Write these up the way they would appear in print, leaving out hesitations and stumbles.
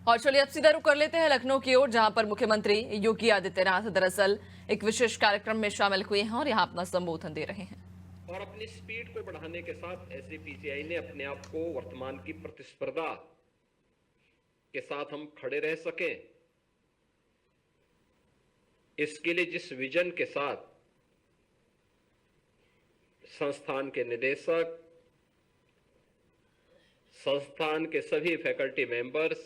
और चलिए अब सीधा रुख कर लेते हैं लखनऊ की ओर, जहां पर मुख्यमंत्री योगी आदित्यनाथ दरअसल एक विशेष कार्यक्रम में शामिल हुए हैं और यहां अपना संबोधन दे रहे हैं। और अपनी स्पीड को बढ़ाने के साथ एसजीपीसीआई ने अपने आप को वर्तमान की प्रतिस्पर्धा के साथ हम खड़े रह सकें, इसके लिए जिस विजन के साथ संस्थान के निदेशक, संस्थान के सभी फैकल्टी मेंबर्स,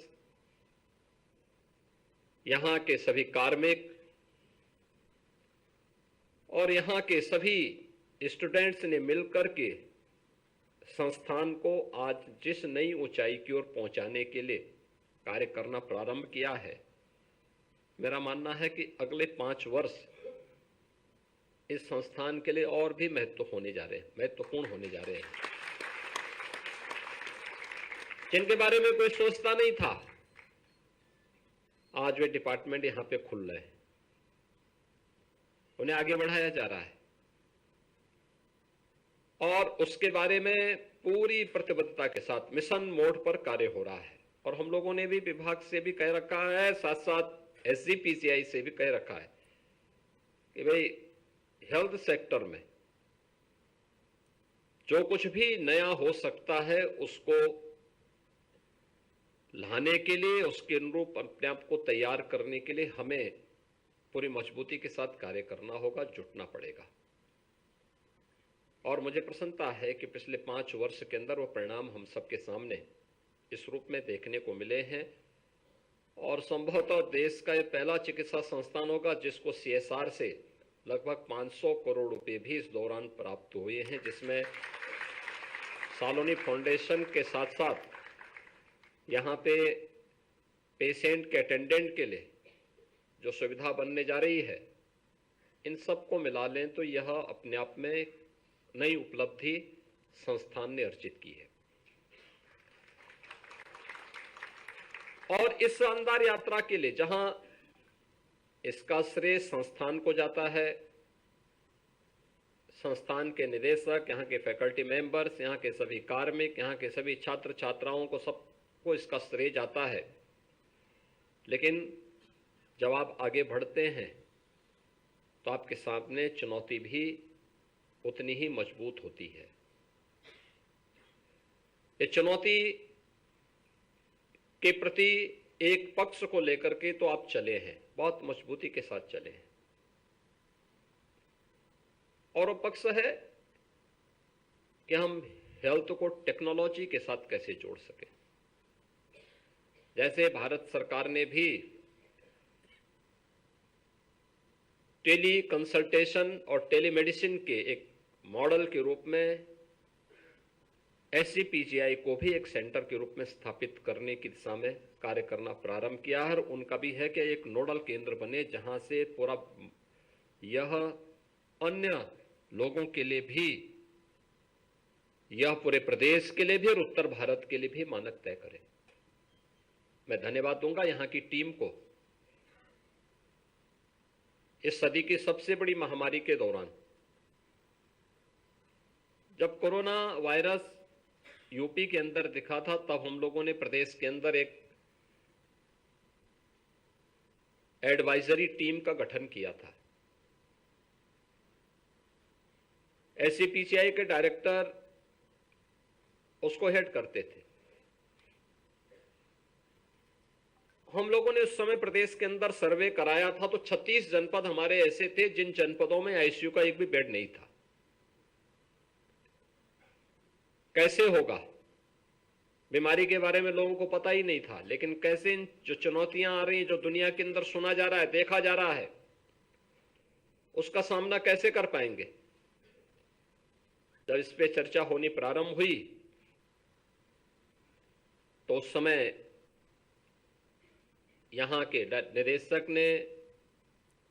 यहां के सभी कार्मिक और यहां के सभी स्टूडेंट्स ने मिलकर के संस्थान को आज जिस नई ऊंचाई की ओर पहुंचाने के लिए कार्य करना प्रारंभ किया है, मेरा मानना है कि अगले 5 वर्ष इस संस्थान के लिए और भी महत्वपूर्ण होने जा रहे हैं, जिनके बारे में कोई सोचता नहीं था, आज वे डिपार्टमेंट यहां पे खुल रहे हैं, उन्हें आगे बढ़ाया जा रहा है और उसके बारे में पूरी प्रतिबद्धता के साथ मिशन मोड पर कार्य हो रहा है। और हम लोगों ने भी विभाग से भी कह रखा है, साथ साथ एसजीपीसीआई से भी कह रखा है कि भाई हेल्थ सेक्टर में जो कुछ भी नया हो सकता है उसको लाने के लिए, उसके अनुरूप अपने आप को तैयार करने के लिए हमें पूरी मजबूती के साथ कार्य करना होगा, जुटना पड़ेगा। और मुझे प्रसन्नता है कि पिछले 5 वर्ष के अंदर वो परिणाम हम सबके सामने इस रूप में देखने को मिले हैं और संभवतः देश का ये पहला चिकित्सा संस्थान होगा जिसको सीएसआर से लगभग 500 करोड़ रुपए भी इस दौरान प्राप्त हुए हैं, जिसमें सालोनी फाउंडेशन के साथ साथ यहाँ पे पेशेंट के अटेंडेंट के लिए जो सुविधा बनने जा रही है, इन सबको मिला लें तो यह अपने आप में नई उपलब्धि संस्थान ने अर्जित की है। और इस शानदार यात्रा के लिए जहां इसका श्रेय संस्थान को जाता है, संस्थान के निदेशक, यहाँ के फैकल्टी मेंबर्स, यहाँ के सभी कार्मिक, यहाँ के सभी छात्र छात्राओं को सबको इसका श्रेय जाता है, लेकिन जब आप आगे बढ़ते हैं तो आपके सामने चुनौती भी उतनी ही मजबूत होती है। ये चुनौती के प्रति एक पक्ष को लेकर के तो आप चले हैं, बहुत मजबूती के साथ चले हैं, और वो पक्ष है कि हम हेल्थ को टेक्नोलॉजी के साथ कैसे जोड़ सकें। जैसे भारत सरकार ने भी टेली कंसल्टेशन और टेलीमेडिसिन के एक मॉडल के रूप में एसजीपीसीआई को भी एक सेंटर के रूप में स्थापित करने की दिशा में कार्य करना प्रारंभ किया है। और उनका भी है कि एक नोडल केंद्र बने जहां से पूरा यह अन्य लोगों के लिए भी, यह पूरे प्रदेश के लिए भी और उत्तर भारत के लिए भी मानक तय करे। मैं धन्यवाद दूंगा यहां की टीम को। इस सदी की सबसे बड़ी महामारी के दौरान जब कोरोना वायरस यूपी के अंदर दिखा था, तब हम लोगों ने प्रदेश के अंदर एक एडवाइजरी टीम का गठन किया था। एसजीपीसीआई के डायरेक्टर उसको हेड करते थे। हम लोगों ने उस समय प्रदेश के अंदर सर्वे कराया था तो 36 जनपद हमारे ऐसे थे जिन जनपदों में आईसीयू का एक भी बेड नहीं था। कैसे होगा, बीमारी के बारे में लोगों को पता ही नहीं था, लेकिन कैसे इन जो चुनौतियां आ रही हैं, जो दुनिया के अंदर सुना जा रहा है, देखा जा रहा है, उसका सामना कैसे कर पाएंगे। जब इस पे चर्चा होनी प्रारंभ हुई तो उस समय यहां के निदेशक ने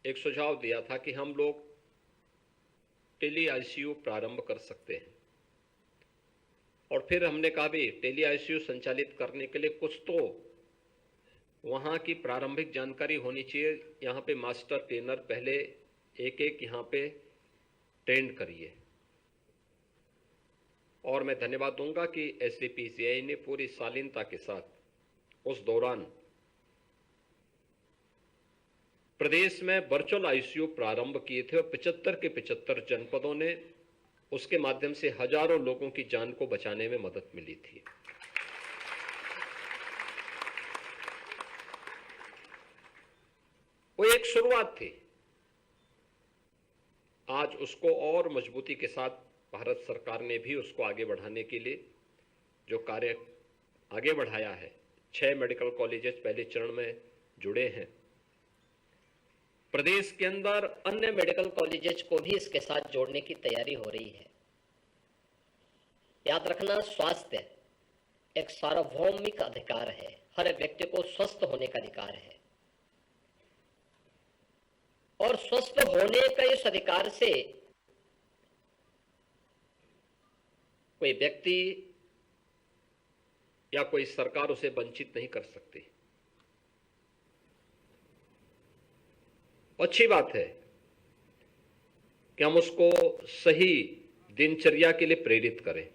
एक सुझाव दिया था कि हम लोग टेली आईसीयू प्रारंभ कर सकते हैं। और फिर हमने कहा भी टेली आईसीयू संचालित करने के लिए कुछ तो वहां की प्रारंभिक जानकारी होनी चाहिए। यहाँ पे मास्टर ट्रेनर पहले एक एक यहाँ पे ट्रेंड करिए। और मैं धन्यवाद दूंगा कि एसजीपीसीआई ने पूरी शालीनता के साथ उस दौरान प्रदेश में वर्चुअल आईसीयू प्रारंभ किए थे और 75 के 75 जनपदों ने उसके माध्यम से हजारों लोगों की जान को बचाने में मदद मिली थी। वो एक शुरुआत थी। आज उसको और मजबूती के साथ भारत सरकार ने भी उसको आगे बढ़ाने के लिए जो कार्य आगे बढ़ाया है। 6 मेडिकल कॉलेजेस पहले चरण में जुड़े हैं। प्रदेश के अंदर अन्य मेडिकल कॉलेजेस को भी इसके साथ जोड़ने की तैयारी हो रही है। याद रखना, स्वास्थ्य एक सार्वभौमिक अधिकार है। हर व्यक्ति को स्वस्थ होने का अधिकार है और स्वस्थ होने का इस अधिकार से कोई व्यक्ति या कोई सरकार उसे वंचित नहीं कर सकती। अच्छी बात है कि हम उसको सही दिनचर्या के लिए प्रेरित करें।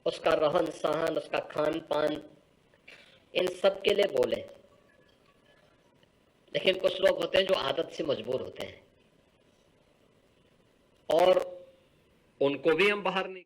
उसका रहन सहन, उसका खान पान, इन सब के लिए बोले। लेकिन कुछ लोग होते हैं जो आदत से मजबूर होते हैं और उनको भी हम बाहर नहीं